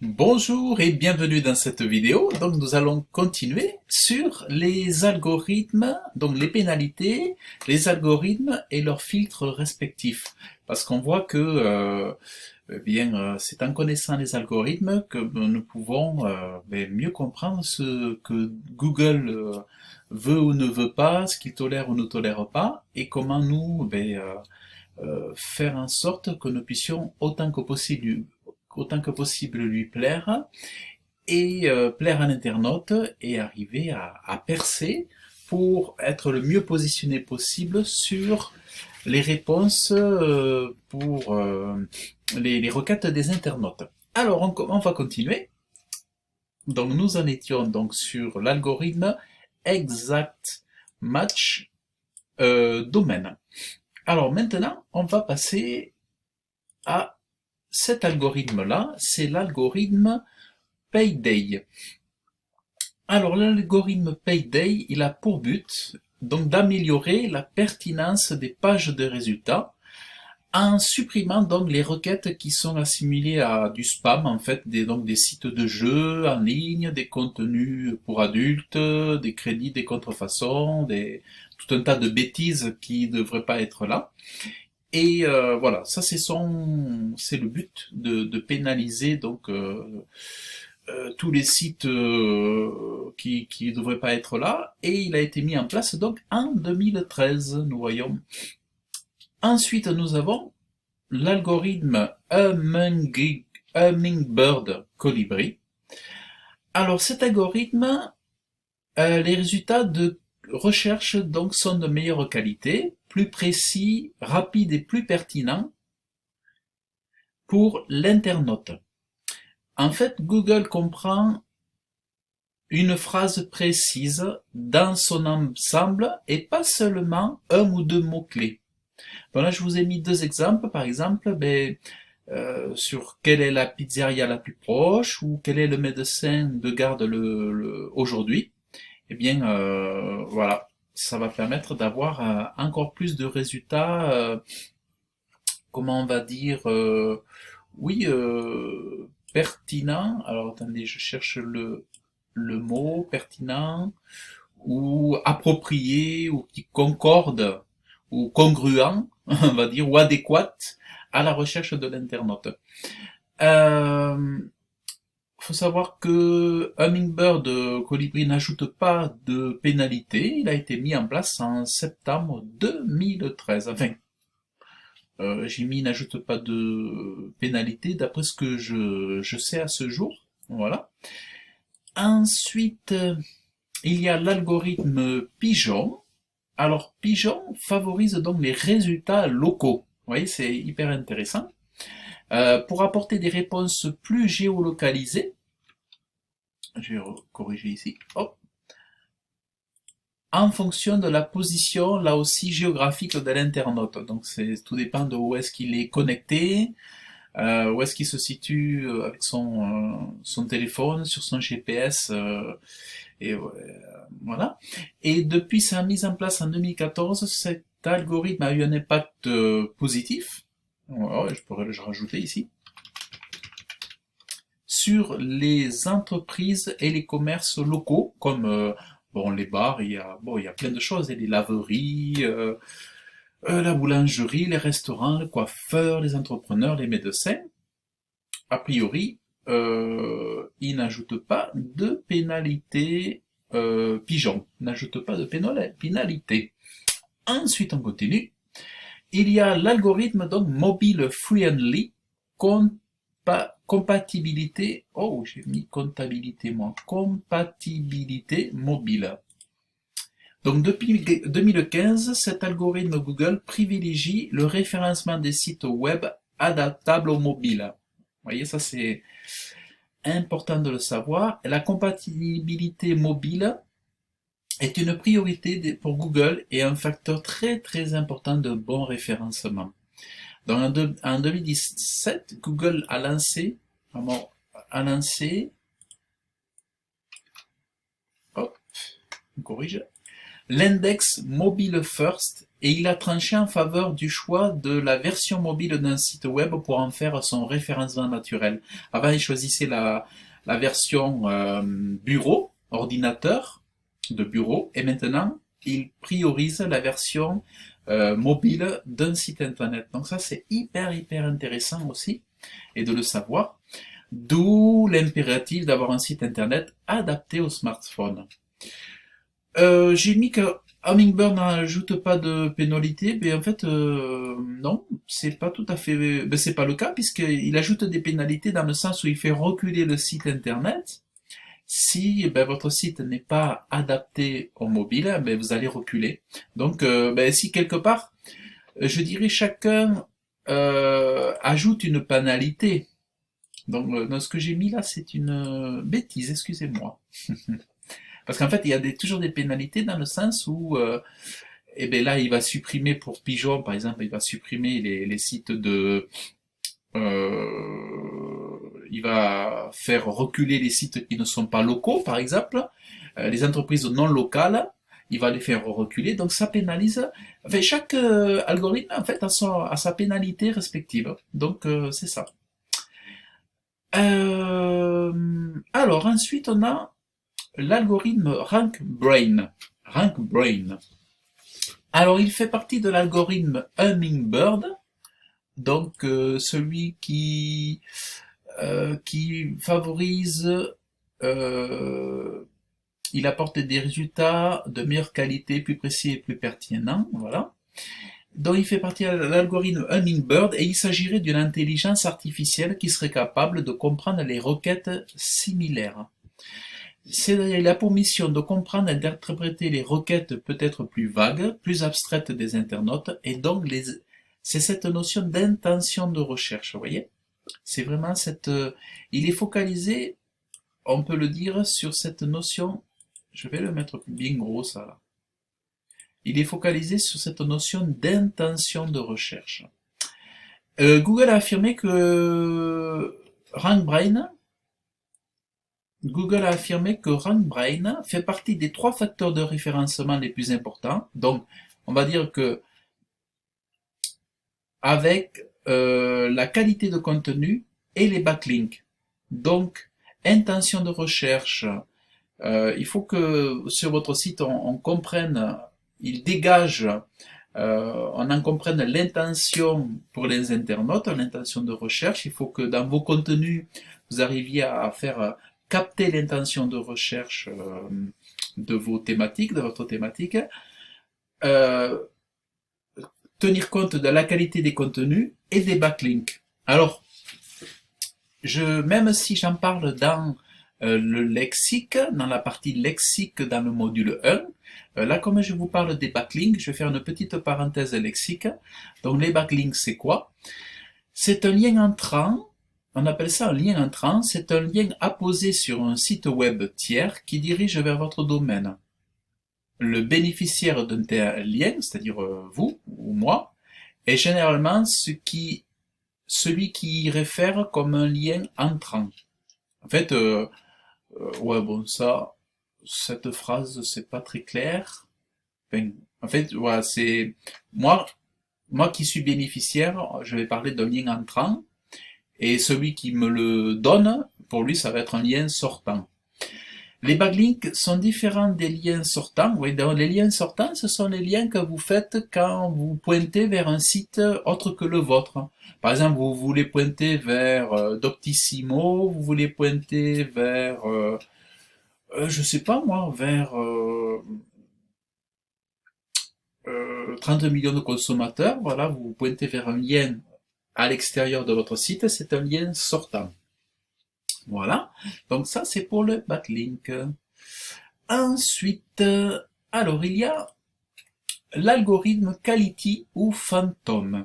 Bonjour et bienvenue dans cette vidéo. Donc nous allons continuer sur les algorithmes, donc les pénalités, les algorithmes et leurs filtres respectifs. Parce qu'on voit que c'est en connaissant les algorithmes que nous pouvons mieux comprendre ce que Google veut ou ne veut pas, ce qu'il tolère ou ne tolère pas, et comment nous faire en sorte que nous puissions autant que possible lui plaire et plaire à l'internaute et arriver à percer pour être le mieux positionné possible sur les réponses pour les requêtes des internautes. Alors on va continuer. Donc nous en étions donc sur l'algorithme exact match domaine. Alors maintenant on va passer à cet algorithme-là, c'est l'algorithme Payday. Alors l'algorithme Payday, il a pour but donc d'améliorer la pertinence des pages de résultats en supprimant donc les requêtes qui sont assimilées à du spam, en fait, donc des sites de jeux en ligne, des contenus pour adultes, des crédits, des contrefaçons, tout un tas de bêtises qui ne devraient pas être là. Et voilà, ça c'est le but de pénaliser donc tous les sites qui ne devraient pas être là. Et il a été mis en place donc en 2013, nous voyons. Ensuite, nous avons l'algorithme Hummingbird Colibri. Alors cet algorithme, les résultats de recherche donc sont de meilleure qualité, plus précis, rapides et plus pertinents pour l'internaute. En fait, Google comprend une phrase précise dans son ensemble et pas seulement un ou deux mots-clés. Bon, là, je vous ai mis deux exemples. Par exemple, sur quelle est la pizzeria la plus proche ou quel est le médecin de garde aujourd'hui. Eh bien, voilà, ça va permettre d'avoir encore plus de résultats, comment on va dire, oui, pertinent. Alors attendez, je cherche le mot pertinent ou approprié ou qui concorde ou congruent, on va dire, ou adéquat à la recherche de l'internaute. Euh, faut savoir que Hummingbird Colibri n'ajoute pas de pénalité. Il a été mis en place en septembre 2013. Enfin, j'ai mis n'ajoute pas de pénalité d'après ce que je sais à ce jour. Voilà. Ensuite, il y a l'algorithme Pigeon. Alors, Pigeon favorise donc les résultats locaux. Vous voyez, c'est hyper intéressant. Pour apporter des réponses plus géolocalisées, je vais corriger ici, hop, en fonction de la position, là aussi, géographique de l'internaute. Donc, tout dépend de où est-ce qu'il est connecté, où est-ce qu'il se situe avec son téléphone, sur son GPS, et voilà. Et depuis sa mise en place en 2014, cet algorithme a eu un impact positif, voilà, je pourrais le rajouter ici, sur les entreprises et les commerces locaux, comme les bars, il y a plein de choses, et les laveries, la boulangerie, les restaurants, les coiffeurs, les entrepreneurs, les médecins. A priori, ils n'ajoutent pas de pénalité pigeon, n'ajoute pas de pénalité. Ensuite, on continue. Il y a l'algorithme donc mobile friendly, compatibilité, oh j'ai mis comptabilité moi, compatibilité mobile. Donc depuis 2015, cet algorithme Google privilégie le référencement des sites web adaptables au mobile. Vous voyez, ça c'est important de le savoir. La compatibilité mobile est une priorité pour Google et un facteur très très important de bon référencement. En 2017, Google a lancé, hop, on corrige, l'index Mobile First et il a tranché en faveur du choix de la version mobile d'un site web pour en faire son référencement naturel. Avant, il choisissait la version bureau, ordinateur de bureau, et maintenant, il priorise la version mobile d'un site internet. Donc ça, c'est hyper intéressant aussi, et de le savoir. D'où l'impératif d'avoir un site internet adapté au smartphone. J'ai mis que Hummingbird n'ajoute pas de pénalité, mais en fait, non, c'est pas tout à fait, ben, c'est pas le cas, puisqu'il ajoute des pénalités dans le sens où il fait reculer le site internet. Si ben, votre site n'est pas adapté au mobile, ben, vous allez reculer. Donc, ben, si quelque part, je dirais chacun ajoute une pénalité. Donc, dans ce que j'ai mis là, c'est une bêtise, excusez-moi. Parce qu'en fait, il y a toujours des pénalités dans le sens où, eh ben là, il va supprimer pour Pigeon, par exemple, il va supprimer les sites de, il va faire reculer les sites qui ne sont pas locaux, par exemple, les entreprises non locales, il va les faire reculer, donc ça pénalise. Enfin, chaque algorithme, en fait, a sa pénalité respective. Donc, c'est ça. Alors, ensuite, on a l'algorithme RankBrain. RankBrain. Alors, il fait partie de l'algorithme Hummingbird, donc celui qui favorise, il apporte des résultats de meilleure qualité, plus précis et plus pertinents, voilà. Donc il fait partie de l'algorithme Hummingbird et il s'agirait d'une intelligence artificielle qui serait capable de comprendre les requêtes similaires. Il a pour mission de comprendre et d'interpréter les requêtes peut-être plus vagues, plus abstraites des internautes, et donc c'est cette notion d'intention de recherche, vous voyez? C'est vraiment il est focalisé, on peut le dire, sur cette notion, je vais le mettre bien gros ça là. Il est focalisé sur cette notion d'intention de recherche. Google a affirmé que RankBrain Google a affirmé que RankBrain fait partie des 3 facteurs de référencement les plus importants. Donc, on va dire que avec la qualité de contenu et les backlinks. Donc, intention de recherche, il faut que sur votre site on comprenne, il dégage, on en comprenne l'intention pour les internautes, l'intention de recherche. Il faut que dans vos contenus, vous arriviez à faire capter l'intention de recherche de vos thématiques, de votre thématique, euh, tenir compte de la qualité des contenus et des backlinks. Alors, même si j'en parle dans le lexique, dans la partie lexique dans le module 1, là comme je vous parle des backlinks, je vais faire une petite parenthèse lexique. Donc les backlinks c'est quoi? C'est un lien entrant, on appelle ça un lien entrant, c'est un lien apposé sur un site web tiers qui dirige vers votre domaine. Le bénéficiaire d'un tel lien, c'est-à-dire vous ou moi, est généralement celui qui y réfère comme un lien entrant. En fait, ouais, bon, cette phrase, c'est pas très clair. Enfin, en fait, voilà, c'est moi qui suis bénéficiaire, je vais parler d'un lien entrant, et celui qui me le donne, pour lui, ça va être un lien sortant. Les backlinks sont différents des liens sortants. Oui, les liens sortants, ce sont les liens que vous faites quand vous pointez vers un site autre que le vôtre. Par exemple, vous voulez pointer vers Doctissimo, vous voulez pointer vers, je sais pas moi, vers 30 millions de consommateurs. Voilà, vous pointez vers un lien à l'extérieur de votre site, c'est un lien sortant. Voilà, donc ça c'est pour le backlink. Ensuite, alors il y a l'algorithme Quality ou Phantom.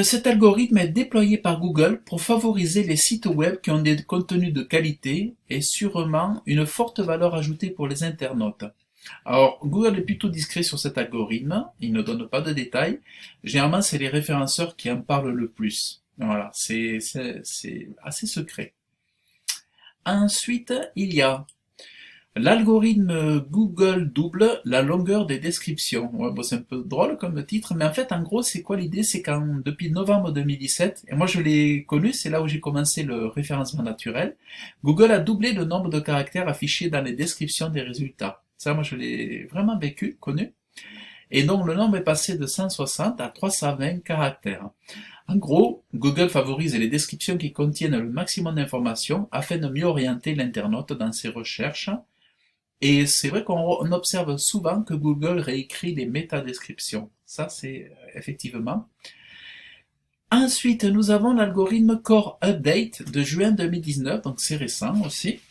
Cet algorithme est déployé par Google pour favoriser les sites web qui ont des contenus de qualité et sûrement une forte valeur ajoutée pour les internautes. Alors, Google est plutôt discret sur cet algorithme, il ne donne pas de détails. Généralement, c'est les référenceurs qui en parlent le plus. Voilà, c'est assez secret. Ensuite, il y a L'algorithme Google double la longueur des descriptions. Ouais, bon, c'est un peu drôle comme titre, mais en fait, en gros, c'est quoi l'idée? C'est depuis novembre 2017, et moi je l'ai connu, c'est là où j'ai commencé le référencement naturel, Google a doublé le nombre de caractères affichés dans les descriptions des résultats. Ça, moi je l'ai vraiment vécu, connu. Et donc le nombre est passé de 160 à 320 caractères. En gros, Google favorise les descriptions qui contiennent le maximum d'informations afin de mieux orienter l'internaute dans ses recherches. Et c'est vrai qu'on observe souvent que Google réécrit les métadescriptions. Ça, c'est effectivement. Ensuite, nous avons l'algorithme Core Update de juin 2019, donc c'est récent aussi.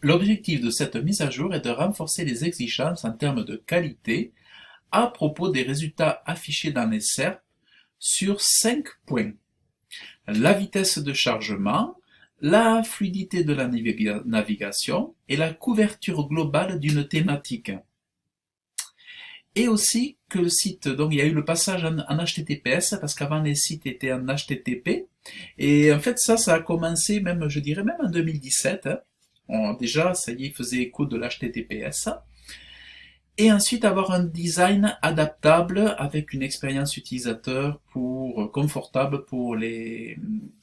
L'objectif de cette mise à jour est de renforcer les exigences en termes de qualité à propos des résultats affichés dans les SERP sur 5 points. La vitesse de chargement, la fluidité de la navigation et la couverture globale d'une thématique. Et aussi que le site, donc il y a eu le passage en HTTPS, parce qu'avant les sites étaient en HTTP, et en fait ça a commencé même, je dirais même en 2017, déjà ça y est, il faisait écho de l'HTTPS, et ensuite avoir un design adaptable avec une expérience utilisateur confortable pour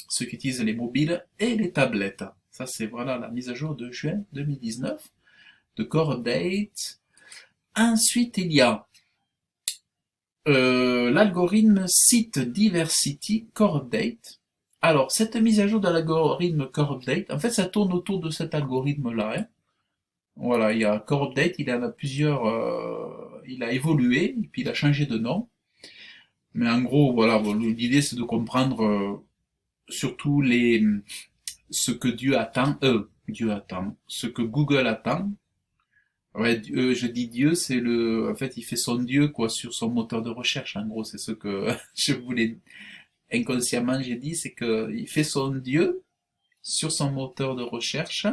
ceux qui utilisent les mobiles et les tablettes. Ça c'est voilà la mise à jour de juin 2019 de Core Update. Ensuite il y a l'algorithme Site Diversity Core Update. Alors cette mise à jour de l'algorithme Core Update, en fait ça tourne autour de cet algorithme là, hein. Voilà, il y a Core Update, il en a plusieurs, il a évolué, et puis il a changé de nom. Mais en gros, voilà, bon, l'idée c'est de comprendre surtout ce que Dieu attend, ce que Google attend. Ouais, je dis Dieu, en fait, il fait son Dieu, quoi, sur son moteur de recherche. En gros, c'est ce que je voulais, inconsciemment, j'ai dit, c'est que il fait son Dieu sur son moteur de recherche,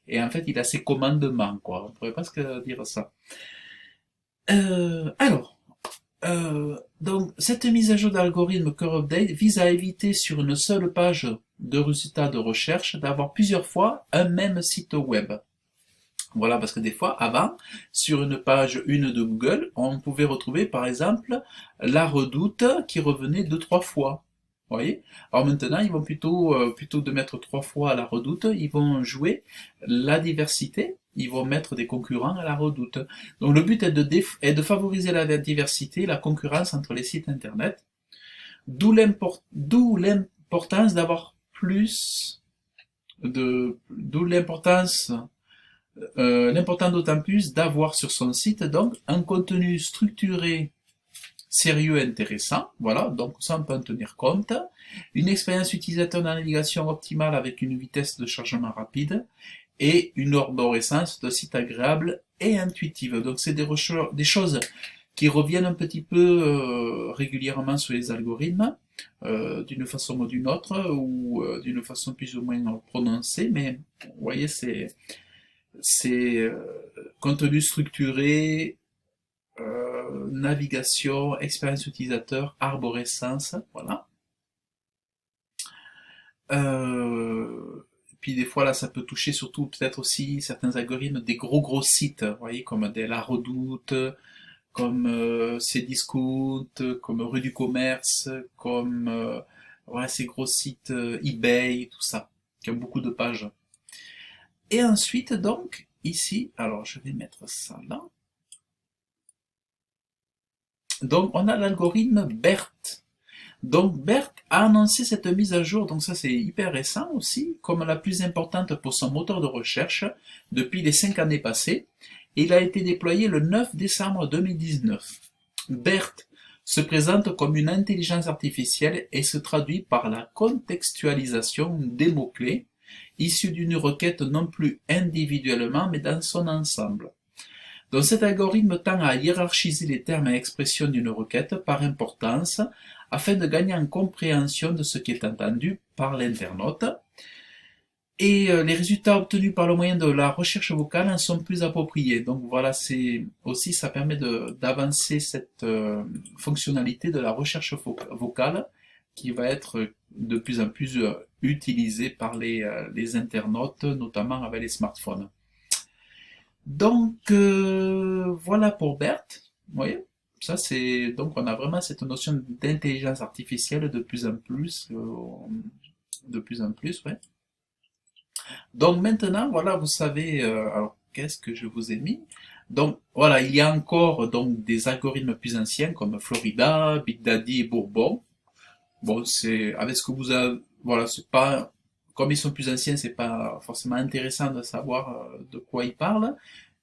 et en fait, il a ses commandements, quoi. On pourrait presque dire ça. Alors, donc, cette mise à jour d'algorithme Core Update vise à éviter sur une seule page de résultats de recherche d'avoir plusieurs fois un même site web. Voilà, parce que des fois, avant, sur une page 1 de Google, on pouvait retrouver par exemple la redoute qui revenait 2-3 fois. Vous voyez? Alors maintenant, ils vont plutôt de mettre 3 fois à la redoute, ils vont jouer la diversité, ils vont mettre des concurrents à la redoute. Donc le but est de favoriser la diversité et la concurrence entre les sites internet, d'où l'importance d'avoir d'où l'important d'autant plus d'avoir sur son site donc un contenu structuré, sérieux, intéressant, voilà, donc ça on peut en tenir compte, une expérience utilisateur de navigation optimale avec une vitesse de chargement rapide et une arborescence de site agréable et intuitive. Donc c'est des choses qui reviennent un petit peu régulièrement sur les algorithmes, d'une façon ou d'une autre, ou d'une façon plus ou moins prononcée, mais vous voyez, c'est contenu structuré, navigation, expérience utilisateur, arborescence, voilà. Puis des fois là, ça peut toucher surtout peut-être aussi certains algorithmes des gros sites, vous voyez, comme La Redoute, comme Cdiscount, comme Rue du Commerce, comme voilà, ces gros sites eBay, tout ça, qui ont beaucoup de pages. Et ensuite, donc, ici, alors je vais mettre ça là. Donc, on a l'algorithme BERT. Donc, BERT a annoncé cette mise à jour, donc ça c'est hyper récent aussi, comme la plus importante pour son moteur de recherche depuis les 5 années passées. Et il a été déployé le 9 décembre 2019. BERT se présente comme une intelligence artificielle et se traduit par la contextualisation des mots-clés issus d'une requête non plus individuellement mais dans son ensemble. Donc cet algorithme tend à hiérarchiser les termes et expressions d'une requête par importance afin de gagner en compréhension de ce qui est entendu par l'internaute. Et les résultats obtenus par le moyen de la recherche vocale en sont plus appropriés. Donc voilà, ça permet d'avancer cette fonctionnalité de la recherche vocale qui va être de plus en plus utilisée par les internautes, notamment avec les smartphones. Donc voilà pour BERT. Vous voyez, ça c'est donc on a vraiment cette notion d'intelligence artificielle de plus en plus, ouais. Donc maintenant, voilà, vous savez, alors qu'est-ce que je vous ai mis? Donc voilà, il y a encore donc des algorithmes plus anciens comme Florida, Big Daddy et Bourbon. Bon, c'est avec ce que vous avez, voilà, c'est pas comme ils sont plus anciens, c'est pas forcément intéressant de savoir de quoi ils parlent,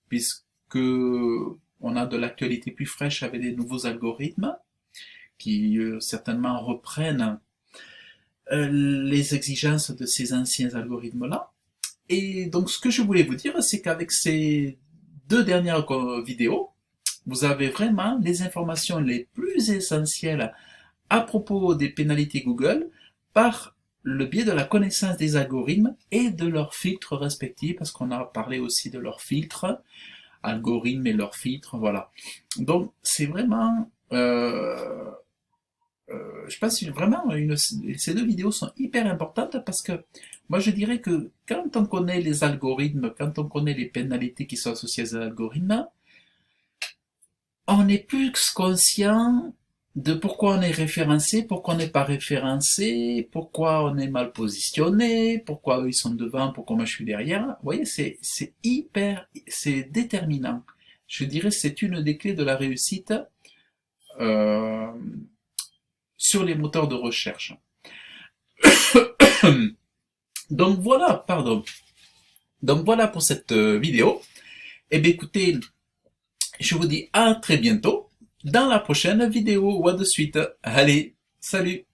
puisque on a de l'actualité plus fraîche avec des nouveaux algorithmes qui certainement reprennent les exigences de ces anciens algorithmes-là. Et donc, ce que je voulais vous dire, c'est qu'avec ces deux dernières vidéos, vous avez vraiment les informations les plus essentielles à propos des pénalités Google par le biais de la connaissance des algorithmes et de leurs filtres respectifs, parce qu'on a parlé aussi de leurs filtres, algorithmes et leurs filtres, voilà. Donc, c'est vraiment, je pense que vraiment, ces deux vidéos sont hyper importantes parce que moi je dirais que quand on connaît les algorithmes, quand on connaît les pénalités qui sont associées aux algorithmes, on est plus conscient de pourquoi on est référencé, pourquoi on n'est pas référencé, pourquoi on est mal positionné, pourquoi eux ils sont devant, pourquoi moi je suis derrière. Vous voyez, c'est hyper, c'est déterminant. Je dirais que c'est une des clés de la réussite euh, sur les moteurs de recherche. Donc voilà, pardon. Donc voilà pour cette vidéo. Eh bien écoutez, je vous dis à très bientôt dans la prochaine vidéo ou à de suite. Allez, salut!